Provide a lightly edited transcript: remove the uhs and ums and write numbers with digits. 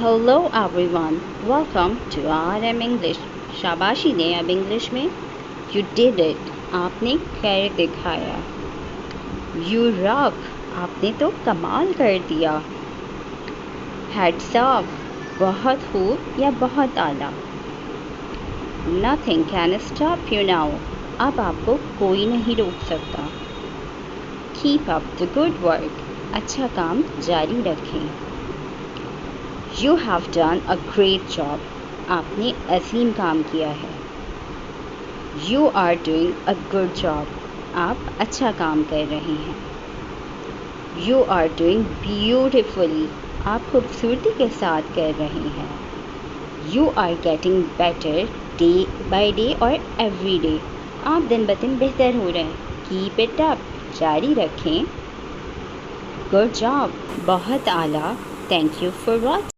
Hello everyone, welcome to RM English. शाबाशी दें अब इंग्लिश में। यू डिड इट, आपने कर दिखाया। यू रॉक, आपने तो कमाल कर दिया। हेड्स ऑफ, बहुत खूब या बहुत आला। Nothing can stop you now, अब आपको कोई नहीं रोक सकता। Keep up the good work, अच्छा काम जारी रखें। You have done a great job, आपने अजीम काम किया है। You are doing a good job, आप अच्छा काम कर रहे हैं। You are doing beautifully, आप खूबसूरती के साथ कर रहे हैं। You are getting better day by day और every day, आप दिन ब दिन बेहतर हो रहे हैं। Keep it up, जारी रखें। Good job, बहुत आला। Thank you for watching.